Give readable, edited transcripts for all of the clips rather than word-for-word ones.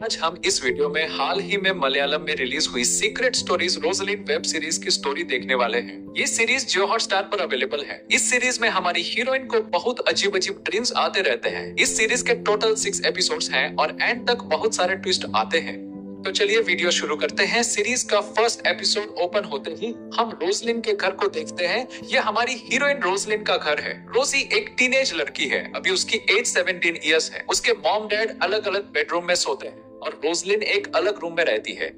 आज हम इस वीडियो में हाल ही में मलयालम में रिलीज हुई secret stories Roslin web series की स्टोरी देखने वाले हैं। ये सीरीज जियो हॉटस्टार पर अवेलेबल है। इस सीरीज में हमारी हीरोइन को बहुत अजीब अजीब ड्रीम्स आते रहते हैं। इस सीरीज के टोटल 6 एपिसोड्स हैं और एंड तक बहुत सारे ट्विस्ट आते हैं। तो चलिए वीडियो शुरू करते हैं। सीरीज का फर्स्ट एपिसोड ओपन होते ही हम रोजलिन के घर को देखते हैं। ये हमारी हीरोइन रोजलिन का घर है। रोजी एक टीनेज लड़की है। अभी उसकी एज 17 इयर्स है। उसके मॉम डैड अलग अलग बेडरूम में सोते हैं और रोजलिन एक अलग रूम में रहती है।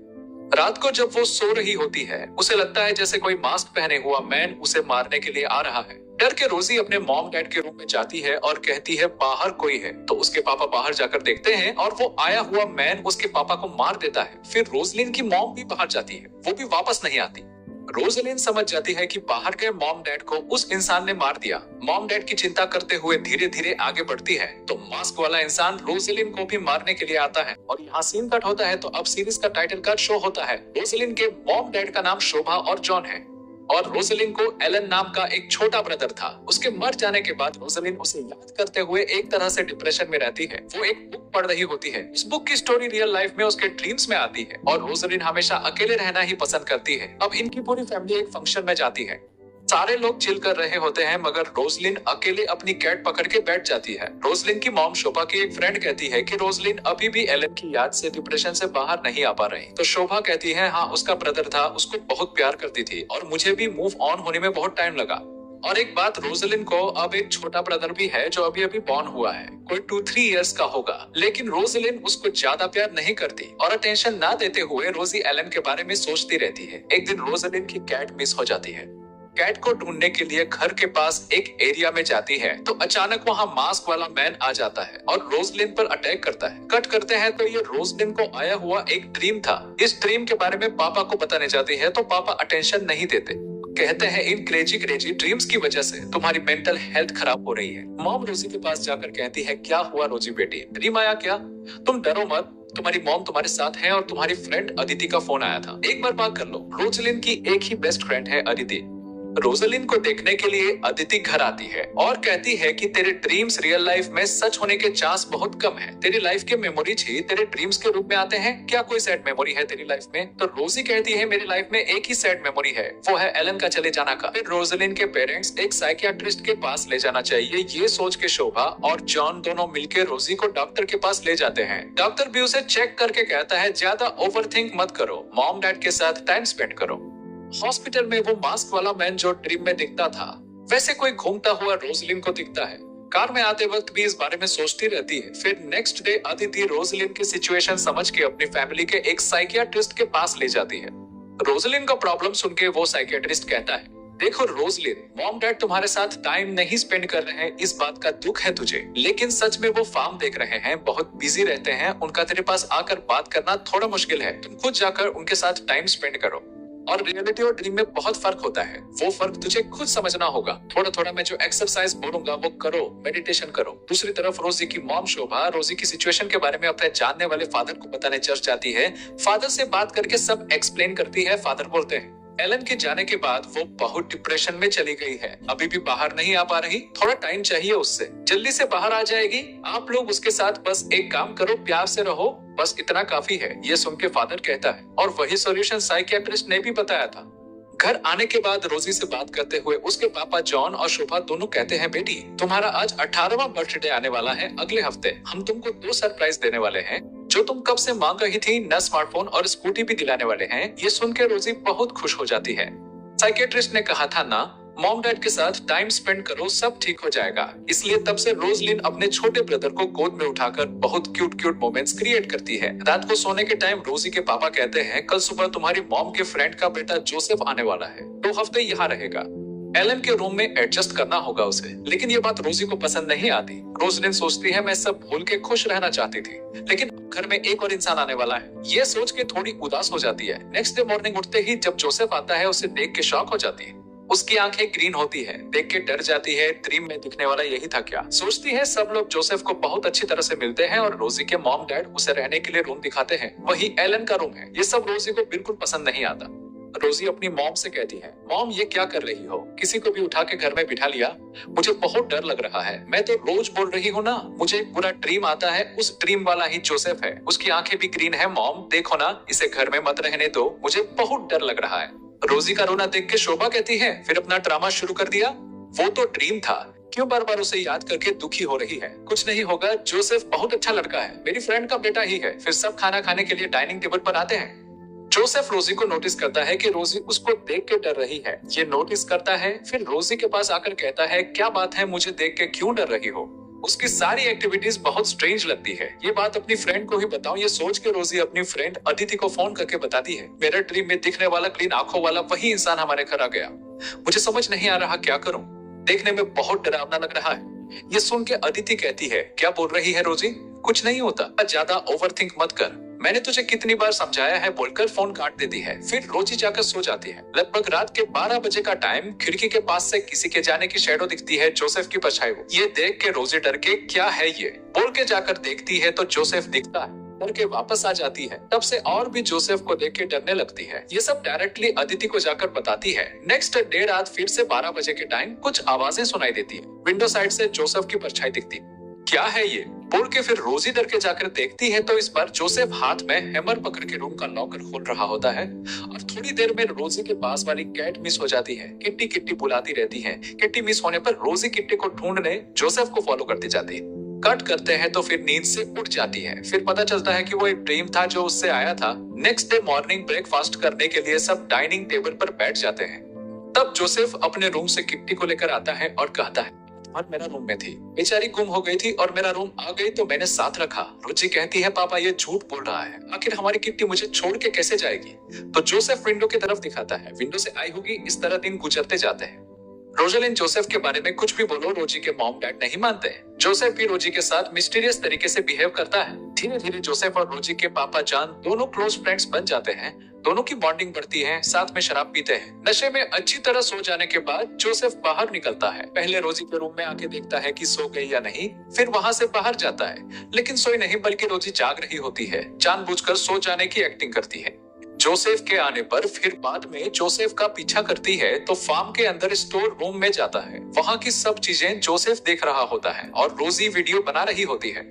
रात को जब वो सो रही होती है, उसे लगता है जैसे कोई मास्क पहने हुआ मैन उसे मारने के लिए आ रहा है। डर के रोजी अपने मॉम डैड के रूम में जाती है और कहती है बाहर कोई है। तो उसके पापा बाहर जाकर देखते हैं और वो आया हुआ मैन उसके पापा को मार देता है। फिर रोजलिन की मॉम भी बाहर जाती है, वो भी वापस नहीं आती। रोजलिन समझ जाती है कि बाहर के मॉम डैड को उस इंसान ने मार दिया। मॉम डैड की चिंता करते हुए धीरे धीरे आगे बढ़ती है तो मास्क वाला इंसान रोजलिन को भी मारने के लिए आता है और यहाँ सीन कट होता है। तो अब सीरीज का टाइटल कार्ड शो होता है। रोजलिन के मॉम डैड का नाम शोभा और जॉन है और रोजलिन को एलन नाम का एक छोटा ब्रदर था। उसके मर जाने के बाद रोजलिन उसे याद करते हुए एक तरह से डिप्रेशन में रहती है। वो एक बुक पढ़ रही होती है। इस बुक की स्टोरी रियल लाइफ में उसके ड्रीम्स में आती है और रोजलिन हमेशा अकेले रहना ही पसंद करती है। अब इनकी पूरी फैमिली एक फंक्शन में जाती है। सारे लोग चिल कर रहे होते हैं मगर रोजलिन अकेले अपनी कैट पकड़ के बैठ जाती है। रोजलिन की मॉम शोभा की एक फ्रेंड कहती है कि रोजलिन अभी भी एलन की याद से डिप्रेशन से बाहर नहीं आ पा रही। तो शोभा कहती है हाँ, उसका ब्रदर था, उसको बहुत प्यार करती थी और मुझे भी मूव ऑन होने में बहुत टाइम लगा। और एक बात, रोजलिन को अब एक छोटा ब्रदर भी है जो अभी अभी बॉर्न हुआ है, कोई 2-3 इयर्स का होगा। लेकिन रोजलिन उसको ज्यादा प्यार नहीं करती और अटेंशन ना देते हुए रोजी एलन के बारे में सोचती रहती है। एक दिन रोजलिन की कैट मिस हो जाती है। कैट को ढूंढने के लिए घर के पास एक एरिया में जाती है तो अचानक वहाँ मास्क वाला मैन आ जाता है और रोजलिन पर अटैक करता है। कट करते हैं तो ये रोजलिन को आया हुआ एक ड्रीम था। इस ड्रीम के बारे में पापा को बताने जाती है तो पापा अटेंशन नहीं देते। कहते हैं इन क्रेजी ड्रीम्स की वजह से तुम्हारी मेंटल हेल्थ खराब हो रही है। मॉम रोजी के पास जाकर कहती है क्या हुआ रोजी बेटी, ड्रीम आया क्या? तुम डरो मत, तुम्हारी मॉम तुम्हारे साथ है और तुम्हारी फ्रेंड अदिति का फोन आया था, एक बार बात कर लो। रोजलिन की एक ही बेस्ट फ्रेंड है अदिति। रोजलिन को देखने के लिए अदिति घर आती है और कहती है कि तेरे ड्रीम्स रियल लाइफ में सच होने के चांस बहुत कम है। तेरी लाइफ के मेमोरीज ही तेरे ड्रीम्स के रूप में आते हैं। क्या कोई सैड मेमोरी है तेरी लाइफ में? तो रोजी कहती है मेरी लाइफ में एक ही सैड मेमोरी है, वो है एलन का चले जाना का। फिर रोजलिन के पेरेंट्स एक साइकियाट्रिस्ट के पास ले जाना चाहिए, ये सोच के शोभा और जॉन दोनों मिलकर रोजी को डॉक्टर के पास ले जाते हैं। डॉक्टर भी उसे चेक करके कहता है ज्यादा ओवरथिंक मत करो, मॉम डैड के साथ टाइम स्पेंड करो। हॉस्पिटल में वो मास्क वाला मैन जो ड्रीम में दिखता था वैसे कोई घूमता हुआ रोजलिन को दिखता है। कार में आते वक्त भी इस बारे में सोचती रहती है। फिर नेक्स्ट डे अदिति रोजलिन की सिचुएशन समझ के अपनी फैमिली के एक साइकियाट्रिस्ट के पास ले जाती है। रोजलिन का प्रॉब्लम सुन के वो साइकियाट्रिस्ट कहता है देखो रोजलिन, मॉम डैड तुम्हारे साथ टाइम नहीं स्पेंड कर रहे हैं, इस बात का दुख है तुझे, लेकिन सच में वो फार्म देख रहे हैं, बहुत बिजी रहते हैं, उनका तेरे पास आकर बात करना थोड़ा मुश्किल है। तुम खुद जाकर उनके साथ टाइम स्पेंड करो। और रियलिटी और ड्रीम में बहुत फर्क होता है, वो फर्क तुझे खुद समझना होगा। थोड़ा थोड़ा मैं जो एक्सरसाइज बोलूंगा वो करो, मेडिटेशन करो। दूसरी तरफ रोजी की मॉम शोभा रोजी की सिचुएशन के बारे में अपने जानने वाले फादर को बताने चर्च जाती है। फादर से बात करके सब एक्सप्लेन करती है। फादर बोलते हैं एलन के जाने के बाद वो बहुत डिप्रेशन में चली गई है, अभी भी बाहर नहीं आ पा रही, थोड़ा टाइम चाहिए उससे, जल्दी से बाहर आ जाएगी। आप लोग उसके साथ बस एक काम करो, प्यार से रहो, बस इतना काफी है। ये सुन के फादर कहता है और वही सॉल्यूशन साइकियाट्रिस्ट ने भी बताया था। घर आने के बाद रोजी से बात करते हुए उसके पापा जॉन और शोभा दोनों कहते हैं बेटी तुम्हारा आज 18वां बर्थडे आने वाला है अगले हफ्ते। हम तुमको 2 सरप्राइज देने वाले हैं जो तुम कब से मांग रही थी, नया स्मार्टफोन और स्कूटी भी दिलाने वाले हैं। ये सुन के रोजी बहुत खुश हो जाती है। साइकियाट्रिस्ट ने कहा था ना, मॉम डैड के साथ टाइम स्पेंड करो, सब ठीक हो जाएगा। इसलिए तब से रोजलिन अपने छोटे ब्रदर को गोद में उठाकर बहुत क्यूट मोमेंट्स क्रिएट करती है। रात को सोने के टाइम रोजी के पापा कहते हैं कल सुबह तुम्हारी मॉम के फ्रेंड का बेटा जोसेफ आने वाला है, 2 हफ्ते यहाँ रहेगा। एलन के रूम में एडजस्ट करना होगा उसे, लेकिन ये बात रोजी को पसंद नहीं आती। रोजलिन सोचती है मैं सब भूल के खुश रहना चाहती थी, लेकिन घर में एक और इंसान आने वाला है, ये सोच के थोड़ी उदास हो जाती है। नेक्स्ट डे मॉर्निंग उठते ही जब जोसेफ आता है उसे देख के शॉक हो जाती है। उसकी आंखें ग्रीन होती है, देख के डर जाती है। ड्रीम में दिखने वाला यही था क्या? सोचती है सब लोग जोसेफ को बहुत अच्छी तरह से मिलते हैं और रोजी के मॉम डैड उसे रहने के लिए रूम दिखाते हैं, वही एलन का रूम है। ये सब रोजी को बिल्कुल पसंद नहीं आता। रोजी अपनी मॉम से कहती है, मॉम ये क्या कर रही हो, किसी को भी उठा के घर में बिठा लिया, मुझे बहुत डर लग रहा है, मैं तो रोज बोल रही हूँ ना, मुझे एक बुरा ड्रीम आता है, उस ड्रीम वाला ही जोसेफ है, उसकी आंखें भी ग्रीन है, मॉम देखो ना, इसे घर में मत रहने दो, मुझे बहुत डर लग रहा है। रोजी का रोना देख के शोभा कहती है, फिर अपना ड्रामा शुरू कर दिया, वो तो ड्रीम था, क्यों बार बार उसे याद करके दुखी हो रही है, कुछ नहीं होगा, जोसेफ बहुत अच्छा लड़का है, मेरी फ्रेंड का बेटा ही है, फिर सब खाना खाने के लिए डाइनिंग टेबल पर आते हैं। जोसेफ रोजी को नोटिस करता है कि रोजी उसको देख के डर रही है, ये नोटिस करता है, फिर रोजी के पास आकर कहता है, क्या बात है, मुझे देख के क्यों डर रही हो। उसकी सारी एक्टिविटीज बहुत स्ट्रेंज लगती है, ये बात अपनी फ्रेंड को ही बताऊं, ये सोच के रोजी अपनी फ्रेंड अदिति को फोन करके बताती है, मेरे ड्रीम में दिखने वाला ग्रीन आंखों वाला वही इंसान हमारे घर आ गया, मुझे समझ नहीं आ रहा क्या करूं, देखने में बहुत डरावना लग रहा है। ये सुन के अदिति कहती है, क्या बोल रही है रोजी, कुछ नहीं होता, ज्यादा ओवरथिंक मत कर, मैंने तुझे कितनी बार समझाया है, बोलकर फोन काट देती है, फिर रोजी जाकर सो जाती है। लगभग रात के 12 बजे का टाइम, खिड़की के पास से किसी के जाने की शैडो दिखती है, जोसेफ की परछाई। ये देख के रोजी डर के, क्या है ये बोल के जाकर देखती है तो जोसेफ दिखता है, डर के वापस आ जाती है। तब से और भी जोसेफ को देख के डरने लगती है। ये सब डायरेक्टली अदिति को जाकर बताती है। नेक्स्ट डे रात फिर से 12 बजे के टाइम कुछ आवाजें सुनाई देती है, विंडो साइड से जोसेफ की परछाई दिखती, क्या है ये बोल के फिर रोजी डर के जाकर देखती है तो इस बार जोसेफ हाथ में हैमर पकड़ के रूम का लॉकर खोल रहा होता है और थोड़ी देर में रोजी के पास वाली कैट मिस हो जाती है। किट्टी किट्टी बुलाती रहती है। किट्टी मिस होने पर रोजी किट्टी को ढूंढने जोसेफ को फॉलो करती जाती है। कट करते हैं तो फिर नींद से उठ जाती है। फिर पता चलता है कि वो एक ड्रीम था जो उससे आया था। नेक्स्ट डे मॉर्निंग ब्रेकफास्ट करने के लिए सब डाइनिंग टेबल पर बैठ जाते हैं। तब जोसेफ अपने रूम से किट्टी को लेकर आता है और कहता है, और मेरा रूम में थी, बेचारी गुम हो गई थी और मेरा रूम आ गई तो मैंने साथ रखा। रोजी कहती है, पापा ये झूठ बोल रहा है, आखिर हमारी किट्टी मुझे छोड़ के कैसे जाएगी। तो जोसेफ विंडो की तरफ दिखाता है, विंडो से आई होगी। इस तरह दिन गुजरते जाते हैं। रोजलिन जोसेफ के बारे में कुछ भी बोलो, रोजी के मॉम डैड नहीं मानते। जोसेफ भी रोजी के साथ मिस्टीरियस तरीके से बिहेव करता है। धीरे धीरे जोसेफ और रोजी के पापा जान दोनों क्लोज फ्रेंड्स बन जाते हैं। दोनों की बॉन्डिंग बढ़ती है, साथ में शराब पीते हैं। नशे में अच्छी तरह सो जाने के बाद जोसेफ बाहर निकलता है। पहले रोजी के रूम में आके देखता है कि सो गई या नहीं, फिर वहां से बाहर जाता है, लेकिन सोई नहीं बल्कि रोजी जाग रही होती है। जानबूझकर सो जाने की एक्टिंग करती है। जोसेफ के आने पर फिर बाद में जोसेफ का पीछा करती है तो फार्म के अंदर स्टोर रूम में जाता है। वहां की सब चीजें जोसेफ देख रहा होता है और रोजी वीडियो बना रही होती है।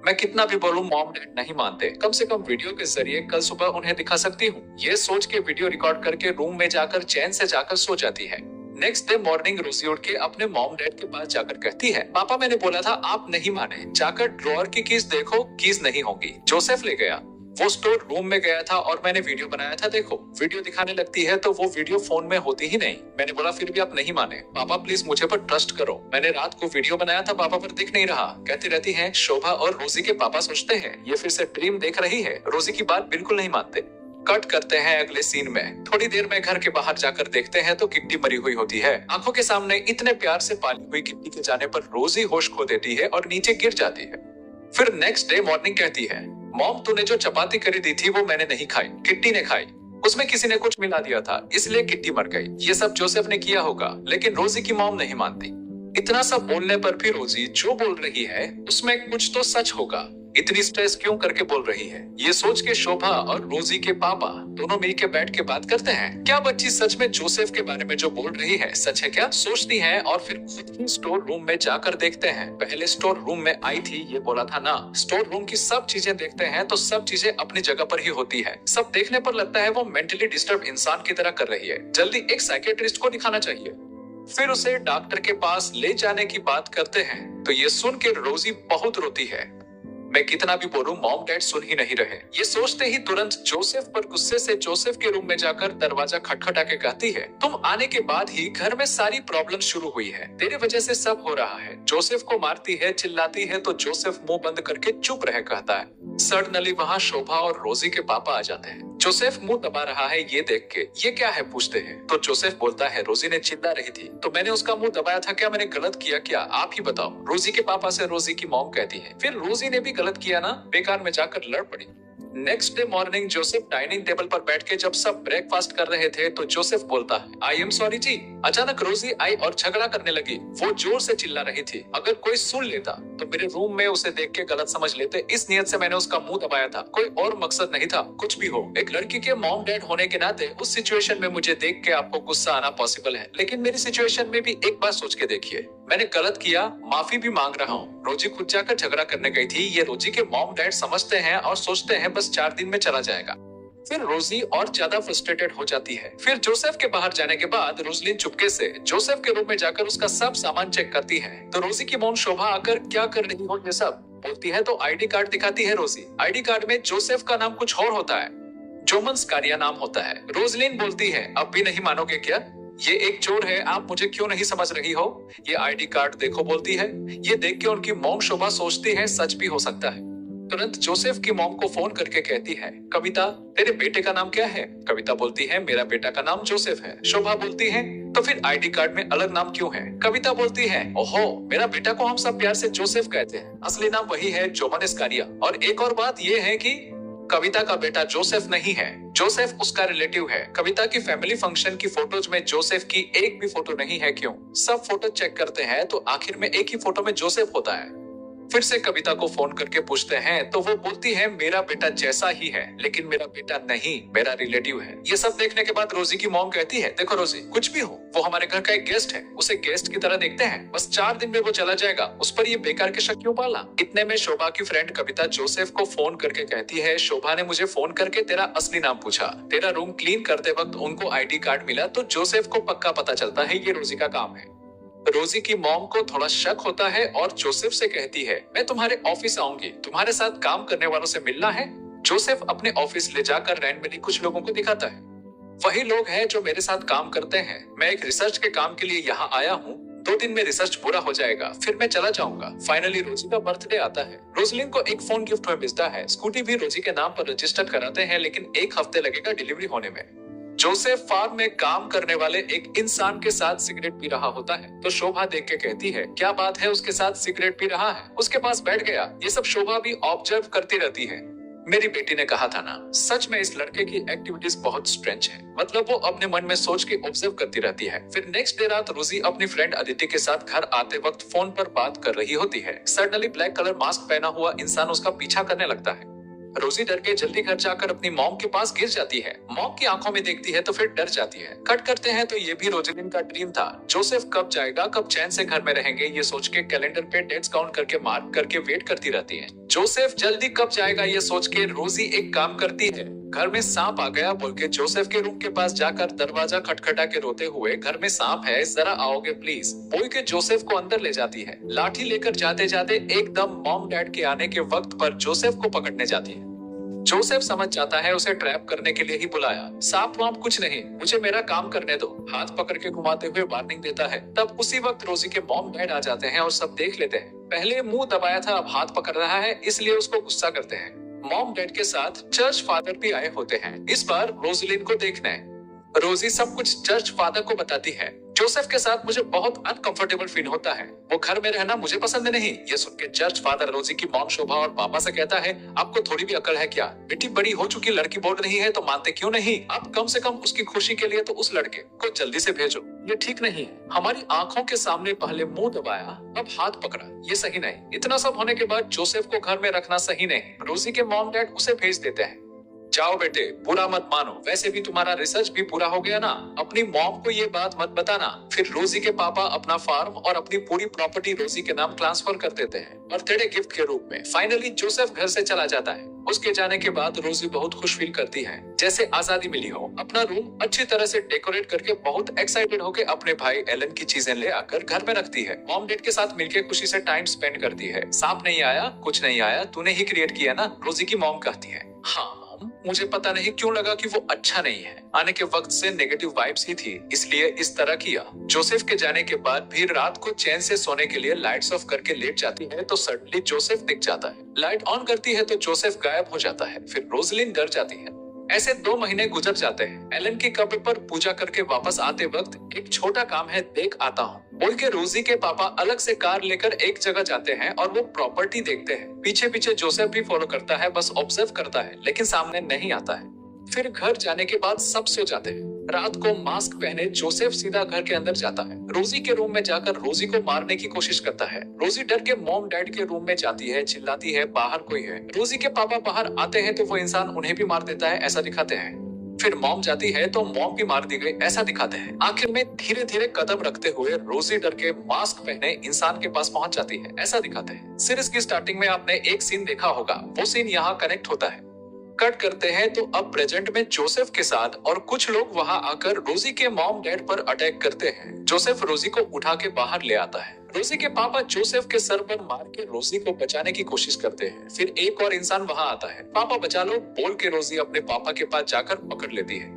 मैं कितना भी बोलूं मॉम डैड नहीं मानते, कम से कम वीडियो के जरिए कल सुबह उन्हें दिखा सकती हूँ। ये सोच के वीडियो रिकॉर्ड करके रूम में जाकर चैन से जाकर सो जाती है। नेक्स्ट डे मॉर्निंग रोजी उठ के अपने मॉम डैड के पास जाकर कहती है, पापा मैंने बोला था आप नहीं माने, जाकर ड्रॉअर की कीज देखो, कीज नहीं होगी। जोसेफ ले गया, वो स्टोर रूम में गया था और मैंने वीडियो बनाया था, देखो। वीडियो दिखाने लगती है तो वो वीडियो फोन में होती ही नहीं। मैंने बोला फिर भी आप नहीं माने, पापा प्लीज मुझे पर ट्रस्ट करो, मैंने रात को वीडियो बनाया था, पापा पर दिख नहीं रहा। कहती रहती है। शोभा और रोजी के पापा सोचते हैं ये फिर से ड्रीम देख रही है। रोजी की बात बिल्कुल नहीं मानते। कट करते हैं अगले सीन में। थोड़ी देर में घर के बाहर जाकर देखते हैं तो किट्टी मरी हुई होती है। आंखों के सामने इतने प्यार से पाली हुई किट्टी के जाने पर रोजी होश खो देती है और नीचे गिर जाती है। फिर नेक्स्ट डे मॉर्निंग कहती है, मॉम तूने जो चपाती करी दी थी वो मैंने नहीं खाई, किट्टी ने खाई, उसमें किसी ने कुछ मिला दिया था इसलिए किट्टी मर गई। ये सब जोसेफ ने किया होगा, लेकिन रोजी की मॉम नहीं मानती। इतना सब बोलने पर भी रोजी जो बोल रही है उसमें कुछ तो सच होगा। इतनी स्ट्रेस क्यों करके बोल रही है, ये सोच के शोभा और रोजी के पापा दोनों मिलकर बैठ के बात करते हैं। क्या बच्ची सच में जोसेफ के बारे में जो बोल रही है सच है क्या, सोचती हैं और फिर खुद ही स्टोर रूम में जाकर देखते हैं। पहले स्टोर रूम में आई थी ये बोला था ना। स्टोर रूम की सब चीजें देखते हैं तो सब चीजें अपनी जगह पर ही होती है। सब देखने पर लगता है वो मेंटली डिस्टर्ब इंसान की तरह कर रही है, जल्दी एक साइकियाट्रिस्ट को दिखाना चाहिए। फिर उसे डॉक्टर के पास ले जाने की बात करते हैं तो ये सुन के रोजी बहुत रोती है। मैं कितना भी बोलूं मॉम डैड सुन ही नहीं रहे। ये सोचते ही तुरंत जोसेफ पर गुस्से से जोसेफ के रूम में जाकर दरवाजा खटखटा के कहती है, तुम आने के बाद ही घर में सारी प्रॉब्लम शुरू हुई है, तेरे वजह से सब हो रहा है। जोसेफ को मारती है, चिल्लाती है तो जोसेफ मुंह बंद करके चुप रह कहता है। सडनली वहाँ शोभा और रोजी के पापा आ जाते हैं। जोसेफ मुंह दबा रहा है ये देख के। ये क्या है पूछते हैं तो जोसेफ बोलता है, रोजी ने चिल्ला रही थी तो मैंने उसका मुंह दबाया था, क्या मैंने गलत किया क्या, आप ही बताओ। रोजी के पापा से रोजी की मॉम कहती है, फिर रोजी ने भी गलत किया ना, बेकार में जाकर लड़ पड़ी। Next day morning Joseph dining table पर बैठ के जब सब ब्रेकफास्ट कर रहे थे तो जोसेफ बोलता है, आई एम सॉरी जी। अचानक रोजी आई और झगड़ा करने लगी। वो जोर से चिल्ला रही थी। अगर कोई सुन लेता तो मेरे रूम में उसे देख के गलत समझ लेते, इस नियत से मैंने उसका मुंह दबाया था, कोई और मकसद नहीं था। कुछ भी हो, एक लड़की के मॉम डैड होने के नाते उस सिचुएशन में मुझे देख के आपको गुस्सा आना पॉसिबल है, लेकिन मेरी सिचुएशन में भी एक बार सोच के देखिए, मैंने गलत किया, माफी भी मांग रहा हूँ। रोजी खुद जाकर झगड़ा करने गई थी। ये रोजी के मॉम डैड समझते हैं और सोचते हैं बस 4 दिन में चला जाएगा। फिर रोजी और ज्यादा फ्रस्ट्रेटेड हो जाती है। फिर जोसेफ के बाहर जाने के बाद रोजलिन चुपके से जोसेफ के रूम में जाकर उसका सब सामान चेक करती है। तो रोजी की मॉम शोभा आकर, क्या कर रही हो ये सब, बोलती है तो आईडी कार्ड दिखाती है रोजी। आईडी कार्ड में जोसेफ का नाम कुछ और होता है, जोमन स्कारिया नाम होता है। रोजलिन बोलती है, अब भी नहीं मानोगे क्या, ये एक चोर है, आप मुझे क्यों नहीं समझ रही हो, ये आईडी कार्ड देखो, बोलती है। ये देख के उनकी मॉम शोभा सोचती है सच भी हो सकता है। तुरंत जोसेफ की मॉम को फोन करके कहती है, कविता तेरे बेटे का नाम क्या है। कविता बोलती है, मेरा बेटा का नाम जोसेफ है। शोभा बोलती है, तो फिर आईडी कार्ड में अलग नाम क्यों है। कविता बोलती है, ओहो, मेरा बेटा को हम सब प्यार से जोसेफ कहते हैं, असली नाम वही है, जोमन स्कारिया। और एक और बात ये है कि कविता का बेटा जोसेफ नहीं है, जोसेफ उसका रिलेटिव है। कविता की फैमिली फंक्शन की फोटोज में जोसेफ की एक भी फोटो नहीं है। क्यों? सब फोटो चेक करते हैं तो आखिर में एक ही फोटो में जोसेफ होता है। फिर से कविता को फोन करके पूछते हैं तो वो बोलती है, मेरा बेटा जैसा ही है, लेकिन मेरा बेटा नहीं, मेरा रिलेटिव है। ये सब देखने के बाद रोजी की मॉम कहती है, देखो रोजी, कुछ भी हो, वो हमारे घर का एक गेस्ट है, उसे गेस्ट की तरह देखते हैं, बस 4 दिन में वो चला जाएगा, उस पर ये बेकार के शक क्यों पालना। इतने में शोभा की फ्रेंड कविता जोसेफ को फोन करके कहती है, शोभा ने मुझे फोन करके तेरा असली नाम पूछा, तेरा रूम क्लीन करते वक्त उनको आईडी कार्ड मिला तो जोसेफ को पक्का पता चलता है ये रोजी का काम है। रोजी की मॉम को थोड़ा शक होता है और जोसेफ से कहती है, मैं तुम्हारे ऑफिस आऊंगी, तुम्हारे साथ काम करने वालों से मिलना है। जोसेफ अपने ऑफिस ले जाकर रैंडमली कुछ लोगों को दिखाता है, वही लोग हैं जो मेरे साथ काम करते हैं। मैं एक रिसर्च के काम के लिए यहाँ आया हूँ, 2 दिन में रिसर्च पूरा हो जाएगा, फिर मैं चला जाऊंगा। फाइनली रोजी का बर्थडे आता है। रोजलिन को एक फोन गिफ्ट में मिलता है। स्कूटी भी रोजी के नाम पर रजिस्टर कराते हैं, लेकिन 1 हफ्ते लगेगा डिलीवरी होने में। जोसेफ फार्म में काम करने वाले एक इंसान के साथ सिगरेट पी रहा होता है तो शोभा देख के कहती है, क्या बात है, उसके साथ सिगरेट पी रहा है, उसके पास बैठ गया। ये सब शोभा भी ऑब्जर्व करती रहती है। मेरी बेटी ने कहा था ना, सच में इस लड़के की एक्टिविटीज बहुत स्ट्रेंज है, मतलब वो अपने मन में सोच के ऑब्जर्व करती रहती है। फिर नेक्स्ट डे रात रोजी अपनी फ्रेंड अदिति के साथ घर आते वक्त फोन पर बात कर रही होती है। सडनली ब्लैक कलर मास्क पहना हुआ इंसान उसका पीछा करने लगता है। रोजी डर के जल्दी घर जाकर अपनी मॉम के पास गिर जाती है। मॉम की आंखों में देखती है तो फिर डर जाती है। कट करते हैं तो ये भी रोजलिन का ड्रीम था। जोसेफ कब जाएगा, कब चैन से घर में रहेंगे, ये सोच के कैलेंडर पे डेट्स काउंट करके मार्क करके वेट करती रहती है। जोसेफ जल्दी कब जाएगा ये सोच के रोजी एक काम करती है, घर में सांप आ गया बोल के जोसेफ के रूम के पास जाकर दरवाजा खटखटा के रोते हुए, घर में सांप है, जरा आओगे प्लीज, बोल के जोसेफ को अंदर ले जाती है। लाठी लेकर जाते जाते एकदम मॉम डैड के आने के वक्त पर जोसेफ को पकड़ने जाती है। जोसेफ समझ जाता है उसे ट्रैप करने के लिए ही बुलाया। सांप वाप कुछ नहीं, मुझे मेरा काम करने दो, हाथ पकड़ के घुमाते हुए वार्निंग देता है। तब उसी वक्त रोजी के मॉम डैड आ जाते हैं और सब देख लेते हैं। पहले मुंह दबाया था, अब हाथ पकड़ रहा है, इसलिए उसको गुस्सा करते हैं। मॉम डैड के साथ चर्च फादर भी आए होते हैं, इस बार रोजलिन को देखने। रोजी सब कुछ चर्च फादर को बताती है। जोसेफ के साथ मुझे बहुत अनकंफर्टेबल फील होता है, वो घर में रहना मुझे पसंद नहीं। ये सुन के चर्च फादर रोजी की मॉम शोभा और पापा से कहता है, आपको थोड़ी भी अकल है क्या, बेटी बड़ी हो चुकी लड़की बोल रही है तो मानते क्यों नहीं। आप कम से कम उसकी खुशी के लिए तो उस लड़के को जल्दी से भेजो, ये ठीक नहीं है। हमारी आंखों के सामने पहले मुंह दबाया, अब हाथ पकड़ा, ये सही नहीं। इतना सब होने के बाद जोसेफ को घर में रखना सही नहीं। रोजी के मॉम डैड उसे भेज देते हैं, जाओ बेटे, बुरा मत मानो, वैसे भी तुम्हारा रिसर्च भी पूरा हो गया ना, अपनी मॉम को ये बात मत बताना। फिर रोजी के पापा अपना फार्म और अपनी पूरी प्रॉपर्टी रोजी के नाम ट्रांसफर कर देते हैं बर्थडे गिफ्ट के रूप में। फाइनली जोसेफ घर से चला जाता है। उसके जाने के बाद रोजी बहुत खुश फील करती है, जैसे आजादी मिली हो। अपना रूम अच्छी तरह से डेकोरेट करके बहुत एक्साइटेड होकर अपने भाई एलन की चीजें ले आकर घर में रखती है। मॉम डैड के साथ मिलकर खुशी से टाइम स्पेंड करती है। सांप नहीं आया, कुछ नहीं आया, तूने ही क्रिएट किया ना, रोजी की मॉम कहती है। हाँ, मुझे पता नहीं क्यों लगा कि वो अच्छा नहीं है, आने के वक्त से नेगेटिव वाइब्स ही थी, इसलिए इस तरह किया। जोसेफ के जाने के बाद भी रात को चैन से सोने के लिए लाइट्स ऑफ करके लेट जाती है तो सडनली जोसेफ दिख जाता है। लाइट ऑन करती है तो जोसेफ गायब हो जाता है। फिर रोजलिन डर जाती है। ऐसे 2 महीने गुजर जाते हैं। एलन की कब्र पर पूजा करके वापस आते वक्त एक छोटा काम है, देख आता हूँ। बोल के रोजी के पापा अलग से कार लेकर एक जगह जाते हैं और वो प्रॉपर्टी देखते हैं। पीछे पीछे जोसेफ भी फॉलो करता है, बस ऑब्जर्व करता है लेकिन सामने नहीं आता है। फिर घर जाने के बाद सब सो जाते हैं। रात को मास्क पहने जोसेफ सीधा घर के अंदर जाता है। रोजी के रूम में जाकर रोजी को मारने की कोशिश करता है। रोजी डर के मॉम डैड के रूम में जाती है, चिल्लाती है बाहर कोई है। रोजी के पापा बाहर आते हैं तो वो इंसान उन्हें भी मार देता है, ऐसा दिखाते हैं। फिर मॉम जाती है तो मॉम भी मार दी गई, ऐसा दिखाते हैं। आखिर में धीरे धीरे कदम रखते हुए रोजी डर के मास्क पहने इंसान के पास पहुंच जाती है, ऐसा दिखाते हैं। सीरीज की स्टार्टिंग में आपने एक सीन देखा होगा, वो सीन यहाँ कनेक्ट होता है। कट करते हैं तो अब प्रेजेंट में जोसेफ के साथ और कुछ लोग वहां आकर रोजी के मॉम डैड पर अटैक करते हैं। जोसेफ रोजी को उठा के बाहर ले आता है। रोजी के पापा जोसेफ के सर पर मार के रोजी को बचाने की कोशिश करते हैं। फिर एक और इंसान वहां आता है। पापा बचा लो बोल के रोजी अपने पापा के पास जाकर पकड़ लेती है।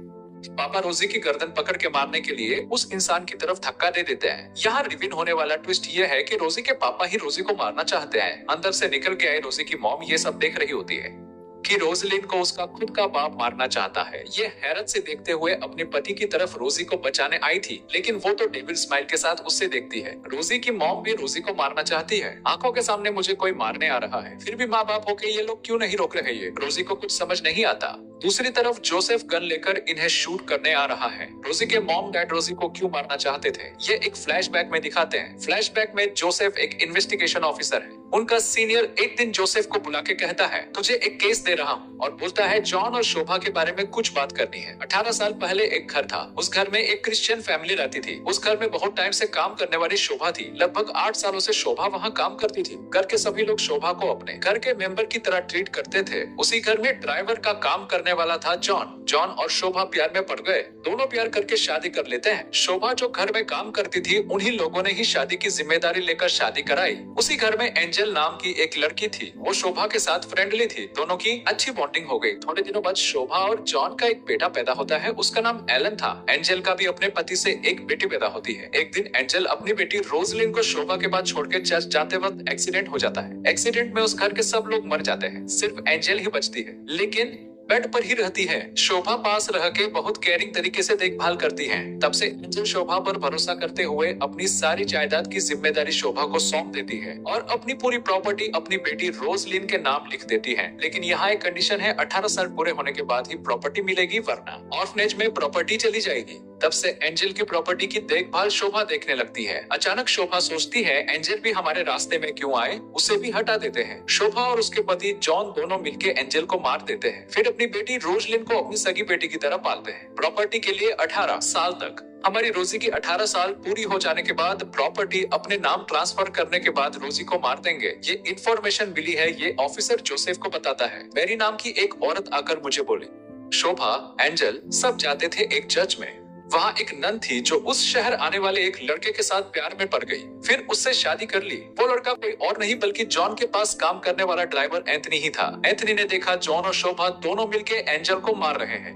पापा रोजी की गर्दन पकड़ के मारने के लिए उस इंसान की तरफ धक्का दे देते हैं। यहाँ रिवील होने वाला ट्विस्ट ये है कि रोजी के पापा ही रोजी को मारना चाहते हैं। अंदर से निकल के आई रोजी की मॉम ये सब देख रही होती है कि रोजलिन को उसका खुद का बाप मारना चाहता है। ये हैरत से देखते हुए अपने पति की तरफ रोजी को बचाने आई थी, लेकिन वो तो डेविल स्माइल के साथ उससे देखती है। रोजी की मॉम भी रोजी को मारना चाहती है। आंखों के सामने मुझे कोई मारने आ रहा है, फिर भी माँ बाप होके ये लोग क्यों नहीं रोक रहे? ये रोजी को कुछ समझ नहीं आता। दूसरी तरफ जोसेफ गन लेकर इन्हें शूट करने आ रहा है। रोजी के मॉम डैड रोजी को क्यों मारना चाहते थे ये एक फ्लैशबैक में दिखाते हैं। फ्लैशबैक में जोसेफ एक इन्वेस्टिगेशन ऑफिसर है। उनका सीनियर एक दिन जोसेफ को बुला के कहता है तुझे एक केस दे रहा हूँ, और बोलता है जॉन और शोभा के बारे में कुछ बात करनी है। 18 साल पहले एक घर था। उस घर में एक क्रिश्चियन फैमिली रहती थी। उस घर में बहुत टाइम से काम करने वाली शोभा थी। लगभग 8 सालों से शोभा वहाँ काम करती थी। घर के सभी लोग शोभा को अपने घर के मेंबर की तरह ट्रीट करते थे। उसी घर में ड्राइवर का काम करने वाला था जॉन। जॉन और शोभा प्यार में पड़ गए। दोनों प्यार करके शादी कर लेते हैं। शोभा जो घर में काम करती थी उन्हीं लोगों ने ही शादी की जिम्मेदारी लेकर शादी कराई। उसी घर में एंजल नाम की एक लड़की थी। वो शोभा के साथ फ्रेंडली थी। दोनों की अच्छी बॉन्डिंग हो गई। थोड़े दिनों बाद शोभा और जॉन का एक बेटा पैदा होता है। उसका नाम एलन था। एंजल का भी अपने पति से एक बेटी पैदा होती है। एक दिन एंजल अपनी बेटी रोजलिन को शोभा के बाद छोड़ के चर्च जाते वक्त एक्सीडेंट हो जाता है। एक्सीडेंट में उस घर के सब लोग मर जाते हैं, सिर्फ एंजल ही बचती है, लेकिन बेड पर ही रहती है। शोभा पास रह के बहुत केयरिंग तरीके से देखभाल करती है। तब से एंजल शोभा पर भरोसा करते हुए अपनी सारी जायदाद की जिम्मेदारी शोभा को सौंप देती है और अपनी पूरी प्रॉपर्टी अपनी बेटी रोजलिन के नाम लिख देती है। लेकिन यहाँ एक कंडीशन है, 18 साल पूरे होने के बाद ही प्रॉपर्टी मिलेगी, वरना ऑर्फनेज में प्रॉपर्टी चली जाएगी। तब से एंजल की प्रॉपर्टी की देखभाल शोभा देखने लगती है। अचानक शोभा सोचती है एंजल भी हमारे रास्ते में क्यों आए, उसे भी हटा देते हैं। शोभा और उसके पति जॉन दोनों मिलके एंजल को मार देते हैं। फिर अपनी बेटी रोजलिन को अपनी सगी बेटी की तरह पालते हैं। प्रॉपर्टी के लिए 18 साल तक। हमारी रोजी की 18 साल पूरी हो जाने के बाद प्रॉपर्टी अपने नाम ट्रांसफर करने के बाद रोजी को मार देंगे। ये इन्फॉर्मेशन मिली है, ये ऑफिसर जोसेफ को बताता है। मेरी नाम की एक औरत आकर मुझे बोली। शोभा, एंजल सब जाते थे एक चर्च में। वहाँ एक नन थी जो उस शहर आने वाले एक लड़के के साथ प्यार में पड़ गई, फिर उससे शादी कर ली। वो लड़का कोई और नहीं बल्कि जॉन के पास काम करने वाला ड्राइवर एंथनी ही था। एंथनी ने देखा जॉन और शोभा दोनों मिलके एंजल को मार रहे हैं।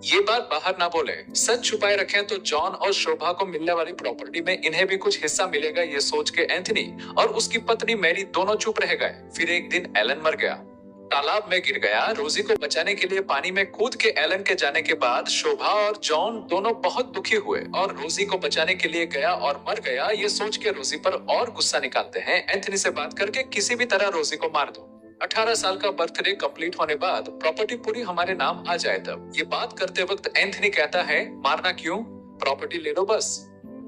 ये बात बाहर ना बोले, सच छुपाए रखें तो जॉन और शोभा को मिलने वाली प्रॉपर्टी में इन्हें भी कुछ हिस्सा मिलेगा, ये सोच के एंथनी और उसकी पत्नी मैरी दोनों चुप रह गए। फिर एक दिन एलन मर गया, तालाब में गिर गया। रोजी को बचाने के लिए पानी में कूद के एलन के जाने के बाद शोभा और जॉन दोनों बहुत दुखी हुए और रोजी को बचाने के लिए गया और मर गया, ये सोच के रोजी पर और गुस्सा निकालते हैं। एंथनी से बात करके किसी भी तरह रोजी को मार दो। 18 साल का बर्थडे कंप्लीट होने बाद प्रॉपर्टी पूरी हमारे नाम आ जाए तब। ये बात करते वक्त एंथनी कहता है मारना क्यों, प्रॉपर्टी ले लो बस।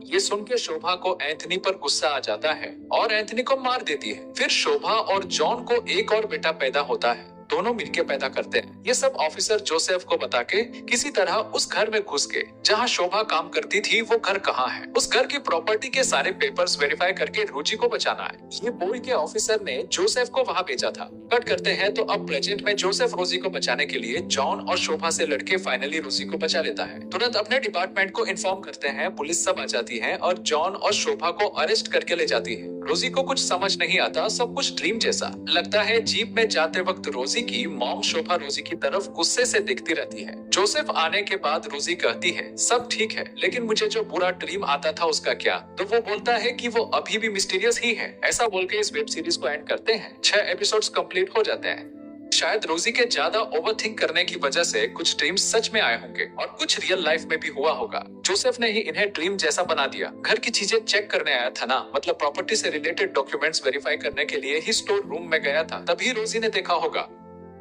ये सुन के शोभा को एंथनी पर गुस्सा आ जाता है और एंथनी को मार देती है। फिर शोभा और जॉन को एक और बेटा पैदा होता है। दोनों मिलके पैदा करते हैं। ये सब ऑफिसर जोसेफ को बता के किसी तरह उस घर में घुस के जहाँ शोभा काम करती थी वो घर कहाँ है, उस घर की प्रॉपर्टी के सारे पेपर्स वेरीफाई करके रोजी को बचाना है। ये बोल के ऑफिसर ने जोसेफ को वहाँ भेजा था। कट करते हैं तो अब प्रेजेंट में जोसेफ रोजी को बचाने के लिए जॉन और शोभा से लड़के फाइनली रोजी को बचा लेता है। तुरंत अपने डिपार्टमेंट को इन्फॉर्म करते हैं। पुलिस सब आ जाती है और जॉन और शोभा को अरेस्ट करके ले जाती है। रोजी को कुछ समझ नहीं आता, सब कुछ ड्रीम जैसा लगता है। जीप में जाते वक्त रोजी की मॉम शोभा रोजी की तरफ गुस्से से देखती रहती है। जोसेफ आने के बाद रोजी कहती है सब ठीक है, लेकिन मुझे जो बुरा ड्रीम आता था उसका क्या? तो वो बोलता है कि वो अभी भी मिस्टीरियस ही है। ऐसा बोल के इस वेब सीरीज को एंड करते हैं। 6 एपिसोड्स कंप्लीट हो जाते हैं। शायद रोजी के ज्यादा ओवरथिंक करने की वजह से कुछ ड्रीम्स सच में आए होंगे और कुछ रियल लाइफ में भी हुआ होगा। जोसेफ ने ही इन्हें ड्रीम जैसा बना दिया। घर की चीजें चेक करने आया था ना, मतलब प्रॉपर्टी से रिलेटेड डॉक्यूमेंट्स वेरीफाई करने के लिए ही स्टोर रूम में गया था, तभी रोजी ने देखा होगा।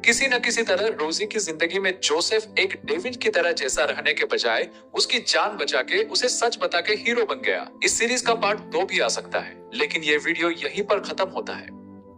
किसी न किसी तरह रोजी की जिंदगी में जोसेफ एक डेविड की तरह जैसा रहने के बजाय उसकी जान बचा के उसे सच बता के हीरो बन गया। इस सीरीज का पार्ट 2 भी आ सकता है, लेकिन ये वीडियो यहीं पर खत्म होता है।